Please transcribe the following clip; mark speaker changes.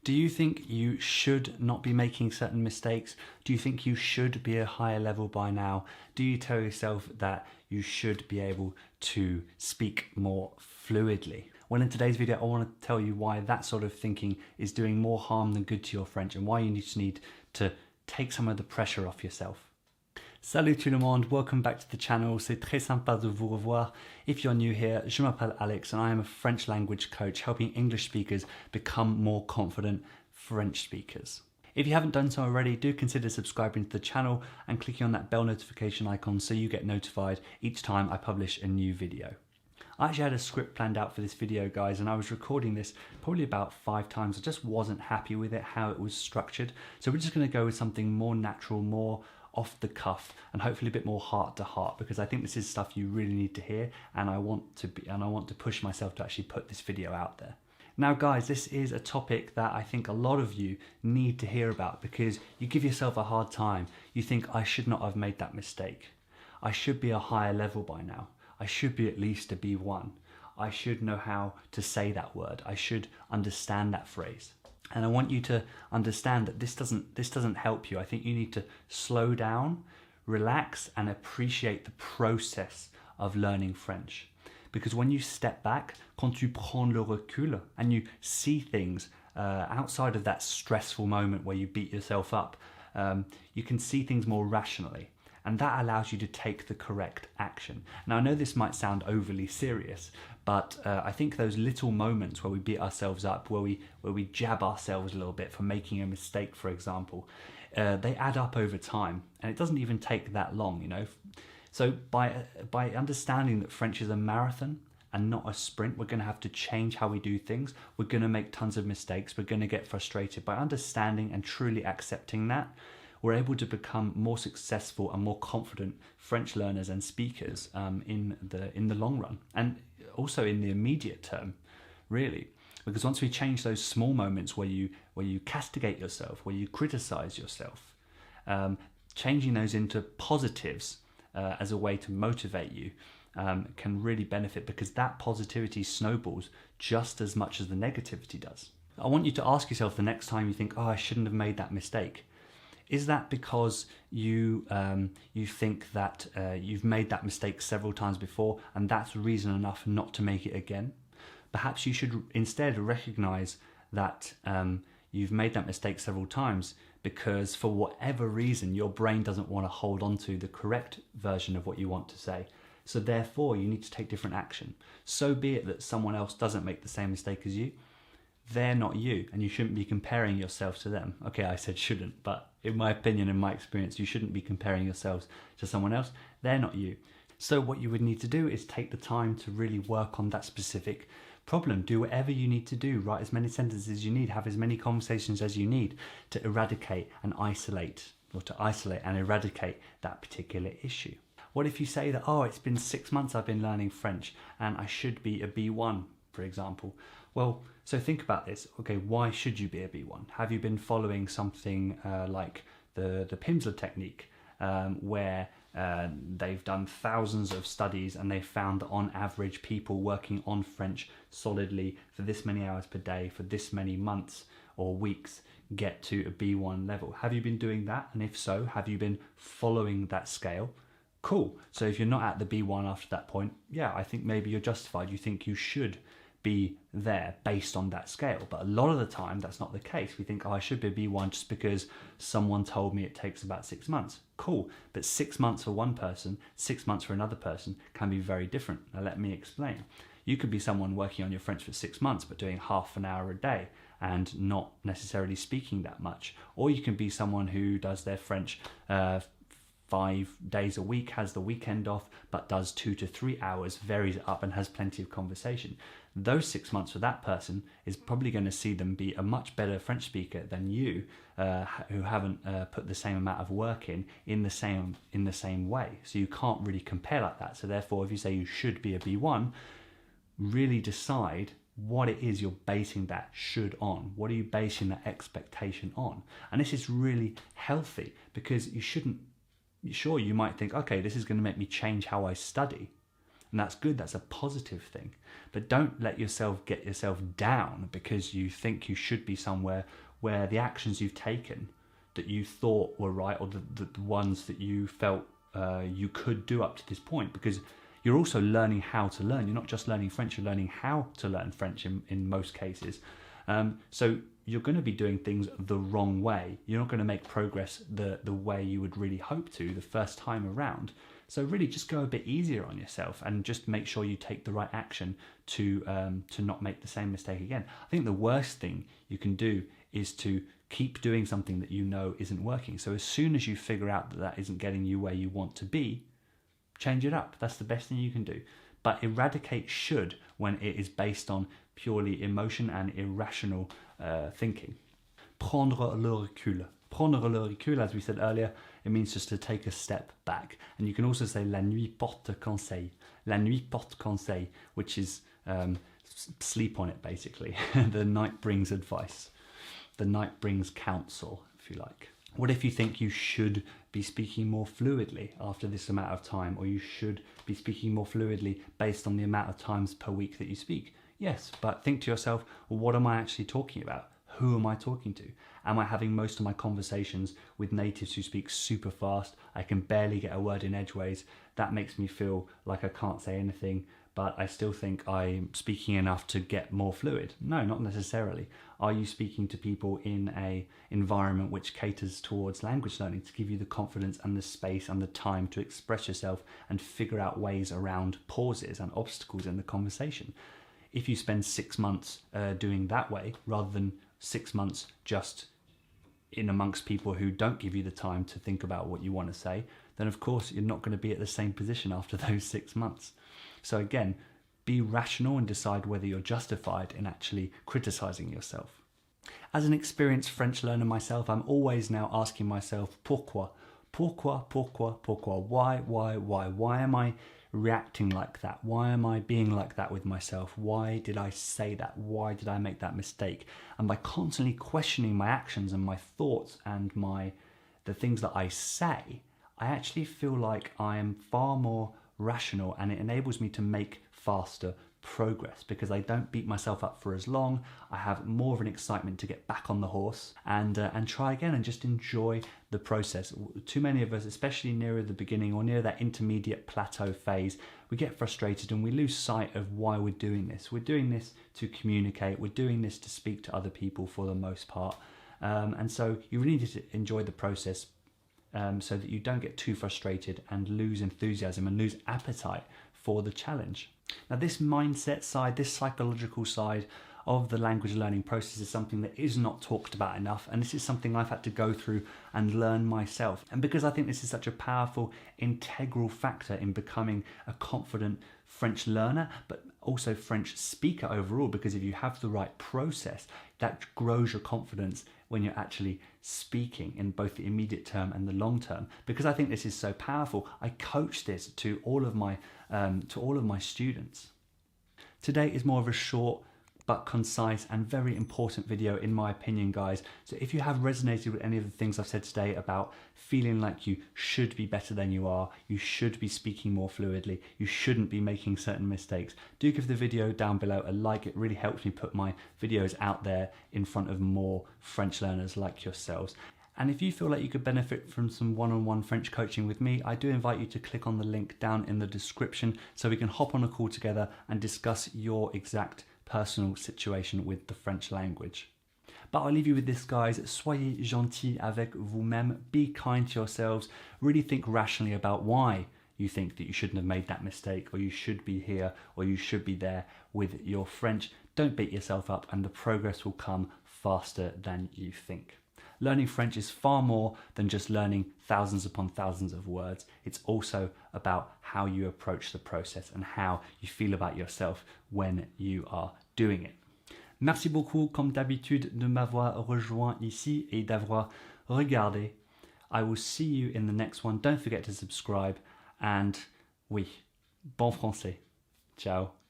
Speaker 1: Do you think you should not be making certain mistakes? Do you think you should be a higher level by now? Do you tell yourself that you should be able to speak more fluidly? Well, in today's video, I want to tell you why that sort of thinking is doing more harm than good to your French and why you need to take some of the pressure off yourself. Salut tout le monde, welcome back to the channel. C'est très sympa de vous revoir. If you're new here, je m'appelle Alex and I am a French language coach helping English speakers become more confident French speakers. If you haven't done so already, do consider subscribing to the channel and clicking on that bell notification icon so you get notified each time I publish a new video. I actually had a script planned out for this video, guys, and I was recording this probably about 5 times. I just wasn't happy with it, how it was structured. So we're just going to go with something more natural, more off the cuff, and hopefully a bit more heart to heart, because I think this is stuff you really need to hear, and I want to push myself to actually put this video out there. Now guys, this is a topic that I think a lot of you need to hear about, because you give yourself a hard time. You think, I should not have made that mistake. I should be a higher level by now. I should be at least a B1. I should know how to say that word. I should understand that phrase. And I want you to understand that this doesn't help you. I think you need to slow down, relax, and appreciate the process of learning French. Because when you step back, quand tu prends le recul, and you see things outside of that stressful moment where you beat yourself up, you can see things more rationally. And that allows you to take the correct action. Now, I know this might sound overly serious, but I think those little moments where we beat ourselves up, where we jab ourselves a little bit for making a mistake, for example, they add up over time, and it doesn't even take that long, you know. So by understanding that French is a marathon and not a sprint, we're going to have to change how we do things. We're going to make tons of mistakes. We're going to get frustrated. By understanding and truly accepting that, we're able to become more successful and more confident French learners and speakers in the long run, and also in the immediate term, really. Because once we change those small moments where you castigate yourself, where you criticize yourself, changing those into positives as a way to motivate you can really benefit, because that positivity snowballs just as much as the negativity does. I want you to ask yourself the next time you think, oh, I shouldn't have made that mistake. Is that because you think that you've made that mistake several times before and that's reason enough not to make it again? Perhaps you should instead recognize that you've made that mistake several times because for whatever reason your brain doesn't want to hold on to the correct version of what you want to say. So therefore you need to take different action. So be it that someone else doesn't make the same mistake as you. They're not you, and you shouldn't be comparing yourself to them. Okay, I said shouldn't, but in my opinion, in my experience, you shouldn't be comparing yourselves to someone else. They're not you. So what you would need to do is take the time to really work on that specific problem. Do whatever you need to do. Write as many sentences as you need. Have as many conversations as you need to eradicate and isolate and eradicate that particular issue. What if you say that, oh, it's been 6 months I've been learning French and I should be a B1, for example? Well, so think about this. Okay, why should you be a B1? Have you been following something like the Pimsleur technique, where they've done thousands of studies and they found that on average people working on French solidly for this many hours per day, for this many months or weeks, get to a B1 level? Have you been doing that? And if so, have you been following that scale? Cool. So if you're not at the B1 after that point, yeah, I think maybe you're justified. You think you should be there based on that scale. But a lot of the time that's not the case. We think, oh, I should be a B1 just because someone told me it takes about 6 months. Cool, but 6 months for one person, 6 months for another person can be very different. Now let me explain. You could be someone working on your French for 6 months but doing half an hour a day and not necessarily speaking that much. Or you can be someone who does their French 5 days a week, has the weekend off, but does 2 to 3 hours, varies it up and has plenty of conversation. Those 6 months for that person is probably going to see them be a much better French speaker than you, who haven't put the same amount of work in the same way. So you can't really compare like that. So therefore, if you say you should be a B1, really decide what it is you're basing that should on. What are you basing that expectation on? And this is really healthy, because you shouldn't. Sure, you might think, okay, this is going to make me change how I study. And that's good, that's a positive thing. But don't let yourself get yourself down because you think you should be somewhere where the actions you've taken that you thought were right, or the ones that you felt you could do up to this point, because you're also learning how to learn. You're not just learning French, you're learning how to learn French in most cases. So you're going to be doing things the wrong way. You're not going to make progress the way you would really hope to the first time around. So really just go a bit easier on yourself and just make sure you take the right action to not make the same mistake again. I think the worst thing you can do is to keep doing something that you know isn't working. So as soon as you figure out that that isn't getting you where you want to be, change it up. That's the best thing you can do. But eradicate should when it is based on purely emotion and irrational thinking. Prendre le recul. Prendre le recul, as we said earlier, it means just to take a step back. And you can also say la nuit porte conseil. La nuit porte conseil, which is sleep on it basically. The night brings advice. The night brings counsel, if you like. What if you think you should be speaking more fluidly after this amount of time, or you should be speaking more fluidly based on the amount of times per week that you speak? Yes, but think to yourself, well, what am I actually talking about? Who am I talking to? Am I having most of my conversations with natives who speak super fast? I can barely get a word in edgeways. That makes me feel like I can't say anything, but I still think I'm speaking enough to get more fluid. No, not necessarily. Are you speaking to people in an environment which caters towards language learning to give you the confidence and the space and the time to express yourself and figure out ways around pauses and obstacles in the conversation? If you spend 6 months doing that way, rather than 6 months just in amongst people who don't give you the time to think about what you want to say, then of course you're not going to be at the same position after those 6 months. So again, be rational and decide whether you're justified in actually criticizing yourself. As an experienced French learner myself, I'm always now asking myself, pourquoi? Pourquoi, pourquoi, pourquoi? Why? Why am I reacting like that? Why am I being like that with myself? Why did I say that? Why did I make that mistake? And by constantly questioning my actions and my thoughts and the things that I say, I actually feel like I am far more rational, and it enables me to make faster progress because I don't beat myself up for as long. I have more of an excitement to get back on the horse and try again and just enjoy the process. Too many of us, especially nearer the beginning or near that intermediate plateau phase, we get frustrated and we lose sight of why we're doing this. We're doing this to communicate. We're doing this to speak to other people for the most part. And so you really need to enjoy the process so that you don't get too frustrated and lose enthusiasm and lose appetite for the challenge. Now, this mindset side, this psychological side of the language learning process is something that is not talked about enough, and this is something I've had to go through and learn myself. And because I think this is such a powerful, integral factor in becoming a confident French learner, but also French speaker overall, because if you have the right process, that grows your confidence when you're actually speaking in both the immediate term and the long term. Because I think this is so powerful, I coach this to all of my students. Today is more of a short but concise and very important video in my opinion, guys. So if you have resonated with any of the things I've said today about feeling like you should be better than you are, you should be speaking more fluidly, you shouldn't be making certain mistakes, do give the video down below a like. It really helps me put my videos out there in front of more French learners like yourselves. And if you feel like you could benefit from some one-on-one French coaching with me, I do invite you to click on the link down in the description so we can hop on a call together and discuss your exact personal situation with the French language. But I'll leave you with this, guys. Soyez gentils avec vous-même. Be kind to yourselves. Really think rationally about why you think that you shouldn't have made that mistake, or you should be here, or you should be there with your French. Don't beat yourself up, and the progress will come faster than you think. Learning French is far more than just learning thousands upon thousands of words. It's also about how you approach the process and how you feel about yourself when you are doing it. Merci beaucoup, comme d'habitude, de m'avoir rejoint ici et d'avoir regardé. I will see you in the next one. Don't forget to subscribe, and oui, bon français. Ciao.